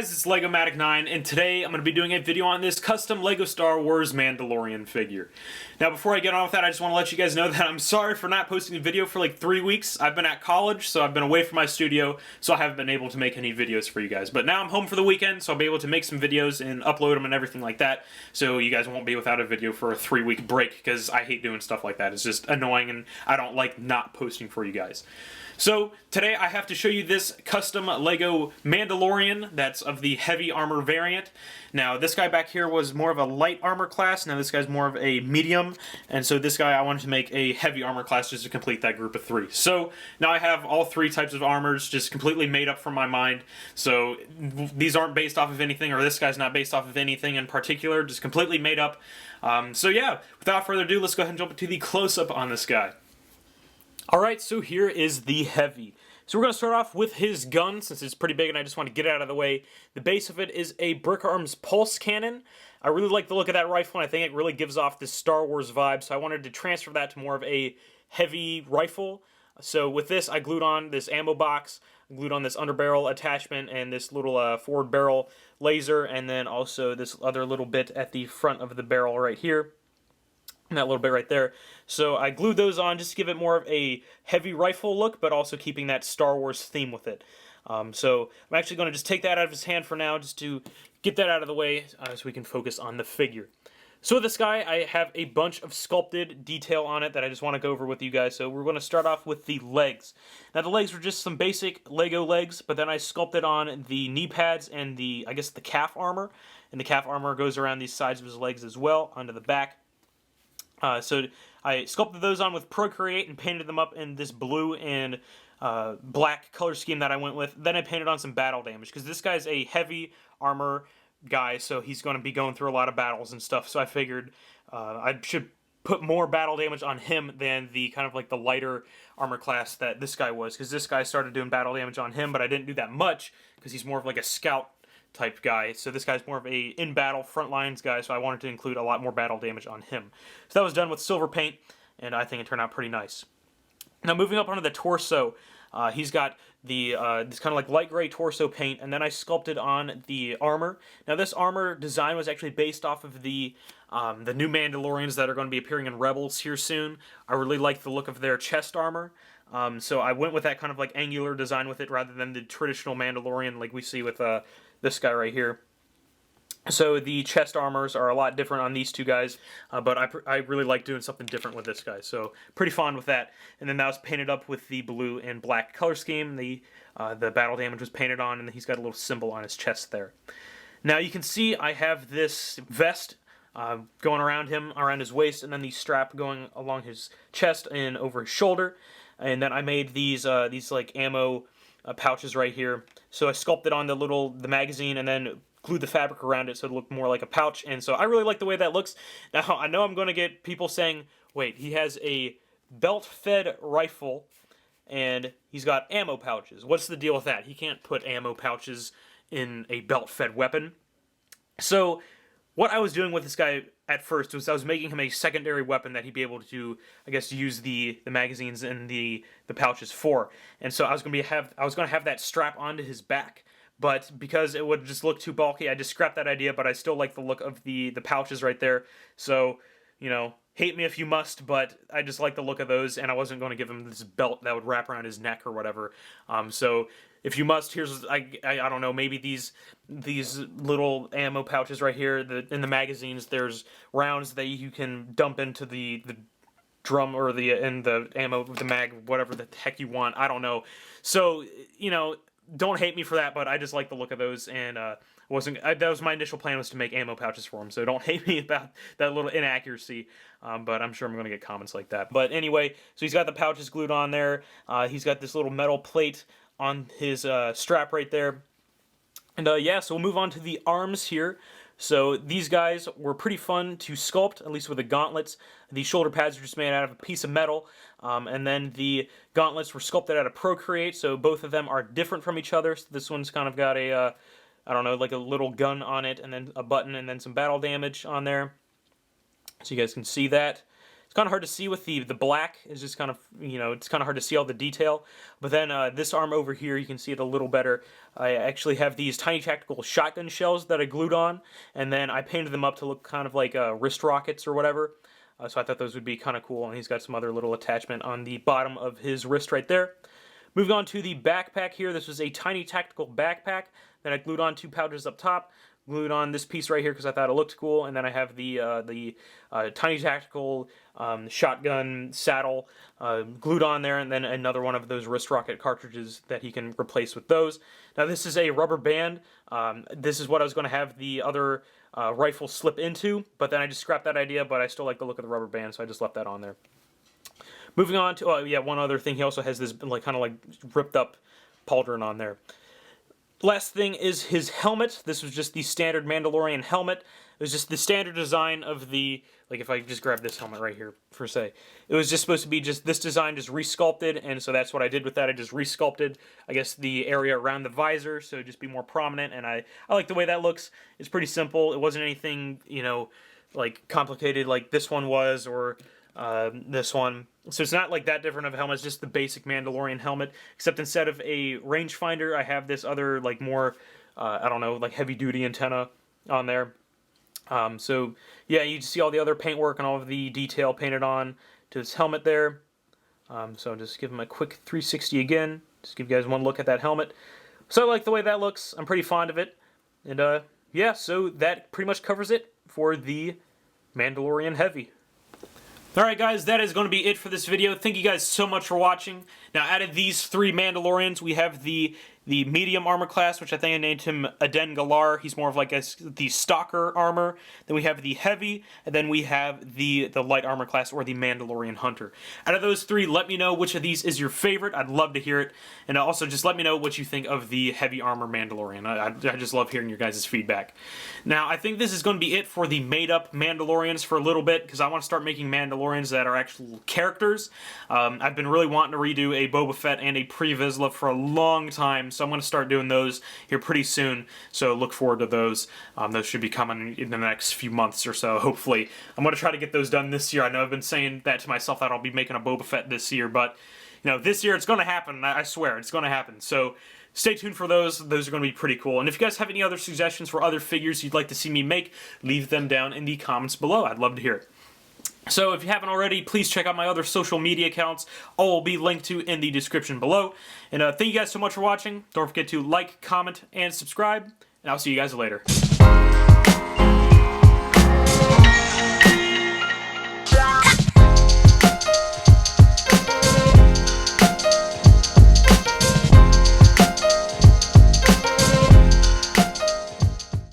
guys, it's LegoMatic9, and today I'm going to be doing a video on this custom LEGO Star Wars Mandalorian figure. Now, before I get on with that, I just want to let you guys know that I'm sorry for not posting a video for like 3 weeks. I've been at college, so I've been away from my studio, so I haven't been able to make any videos for you guys. But now I'm home for the weekend, so I'll be able to make some videos and upload them and everything like that, so you guys won't be without a video for a 3-week break, because I hate doing stuff like that. It's just annoying, and I don't like not posting for you guys. So, today I have to show you this custom LEGO Mandalorian that's of the heavy armor variant. Now, this guy back here was more of a light armor class, now this guy's more of a medium, and so this guy I wanted to make a heavy armor class just to complete that group of 3. So, now I have all 3 types of armors just completely made up from my mind, so these aren't based off of anything, or this guy's not based off of anything in particular, just completely made up. So yeah, without further ado, let's go ahead and jump into the close-up on this guy. Alright, so here is the heavy. So we're going to start off with his gun, since it's pretty big and I just want to get it out of the way. The base of it is a Brick Arms Pulse Cannon. I really like the look of that rifle, and I think it really gives off this Star Wars vibe, so I wanted to transfer that to more of a heavy rifle. So with this, I glued on this ammo box, glued on this underbarrel attachment, and this little forward barrel laser, and then also this other little bit at the front of the barrel right here. That little bit right there. So I glued those on just to give it more of a heavy rifle look, but also keeping that Star Wars theme with it. So I'm actually going to just take that out of his hand for now, just to get that out of the way, so we can focus on the figure. So with this guy, I have a bunch of sculpted detail on it that I just want to go over with you guys. So we're going to start off with the legs. Now the legs were just some basic Lego legs, but then I sculpted on the knee pads and the, I guess, the calf armor. And the calf armor goes around these sides of his legs as well, onto the back. So I sculpted those on with Procreate and painted them up in this blue and black color scheme that I went with. Then I painted on some battle damage, because this guy's a heavy armor guy, so he's going to be going through a lot of battles and stuff. So I figured I should put more battle damage on him than the kind of like the lighter armor class that this guy was, because this guy started doing battle damage on him, but I didn't do that much, because he's more of like a scout type guy. So this guy's more of a in-battle front lines guy, so I wanted to include a lot more battle damage on him. So that was done with silver paint, and I think it turned out pretty nice. Now moving up onto the torso, he's got the this kind of like light gray torso paint, and then I sculpted on the armor. Now this armor design was actually based off of the new Mandalorians that are going to be appearing in Rebels here soon. I really like the look of their chest armor. So I went with that kind of like angular design with it, rather than the traditional Mandalorian like we see with this guy right here. So the chest armors are a lot different on these two guys, but I really like doing something different with this guy, so pretty fond with that. And then that was painted up with the blue and black color scheme. The battle damage was painted on, and he's got a little symbol on his chest there. Now you can see I have this vest going around him, around his waist, and then the strap going along his chest and over his shoulder. And then I made these like ammo pouches right here. So I sculpted on the magazine and then glued the fabric around it so it looked more like a pouch. And so I really like the way that looks. Now I know I'm going to get people saying, wait, he has a belt-fed rifle and he's got ammo pouches. What's the deal with that? He can't put ammo pouches in a belt-fed weapon. So what I was doing with this guy at first was I was making him a secondary weapon that he'd be able to, I guess, use the magazines and the pouches for. And so I was going to have that strap onto his back, but because it would just look too bulky, I just scrapped that idea. But I still like the look of the pouches right there. So, you know, hate me if you must, but I just like the look of those, and I wasn't going to give him this belt that would wrap around his neck or whatever. So if you must, here's, I don't know, maybe these little ammo pouches right here. In the magazines, there's rounds that you can dump into the drum or the ammo, the mag, whatever the heck you want. I don't know. So, you know, don't hate me for that, but I just like the look of those, and that was my initial plan, was to make ammo pouches for him. So don't hate me about that little inaccuracy, but I'm sure I'm going to get comments like that. But anyway, so he's got the pouches glued on there. He's got this little metal plate on his strap right there. And yeah, so we'll move on to the arms here. So these guys were pretty fun to sculpt, at least with the gauntlets. The shoulder pads are just made out of a piece of metal, and then the gauntlets were sculpted out of Procreate, so both of them are different from each other. So this one's kind of got a, I don't know, like a little gun on it, and then a button, and then some battle damage on there. So you guys can see that. It's kind of hard to see with the black. It's just kind of, you know, it's kind of hard to see all the detail. But then this arm over here, you can see it a little better. I actually have these tiny tactical shotgun shells that I glued on, and then I painted them up to look kind of like wrist rockets or whatever. So I thought those would be kind of cool, and he's got some other little attachment on the bottom of his wrist right there. Moving on to the backpack here, this was a tiny tactical backpack that I glued on 2 pouches up top. Glued on this piece right here because I thought it looked cool, and then I have the tiny tactical shotgun saddle glued on there, and then another one of those wrist rocket cartridges that he can replace with those. Now this is a rubber band. This is what I was going to have the other rifle slip into, but then I just scrapped that idea, but I still like the look of the rubber band, so I just left that on there. Moving on to, oh yeah, one other thing, he also has this like kind of like ripped up pauldron on there. Last thing is his helmet. This was just the standard Mandalorian helmet. It was just the standard design of the, like if I just grab this helmet right here for say, it was just supposed to be just this design just resculpted, and so that's what I did with that. I just resculpted, I guess, the area around the visor, so it'd just be more prominent, and I like the way that looks. It's pretty simple. It wasn't anything, you know, like complicated like this one was, or this one. So it's not like that different of a helmet. It's just the basic Mandalorian helmet, except instead of a rangefinder, I have this other like more, I don't know, like heavy duty antenna on there. So yeah, you see all the other paintwork and all of the detail painted on to this helmet there. So just give him a quick 360 again. Just give you guys one look at that helmet. So I like the way that looks. I'm pretty fond of it. And yeah, so that pretty much covers it for the Mandalorian Heavy. Alright guys, that is going to be it for this video. Thank you guys so much for watching. Now out of these 3 Mandalorians, we have the medium armor class, which I think I named him Aden Galar. He's more of like the stalker armor. Then we have the heavy, and then we have the light armor class, or the Mandalorian Hunter. Out of those 3, let me know which of these is your favorite. I'd love to hear it. And also just let me know what you think of the heavy armor Mandalorian. I just love hearing your guys' feedback. Now I think this is going to be it for the made up Mandalorians for a little bit, because I want to start making Mandalorians that are actual characters. I've been really wanting to redo a Boba Fett and a Pre Vizsla for a long time, so I'm going to start doing those here pretty soon, so look forward to those. Those should be coming in the next few months or so, hopefully. I'm going to try to get those done this year. I know I've been saying that to myself, that I'll be making a Boba Fett this year, but you know, this year it's going to happen. I swear, it's going to happen. So stay tuned for those. Those are going to be pretty cool. And if you guys have any other suggestions for other figures you'd like to see me make, leave them down in the comments below. I'd love to hear it. So if you haven't already, please check out my other social media accounts. All will be linked to in the description below. And thank you guys so much for watching. Don't forget to like, comment, and subscribe. And I'll see you guys later.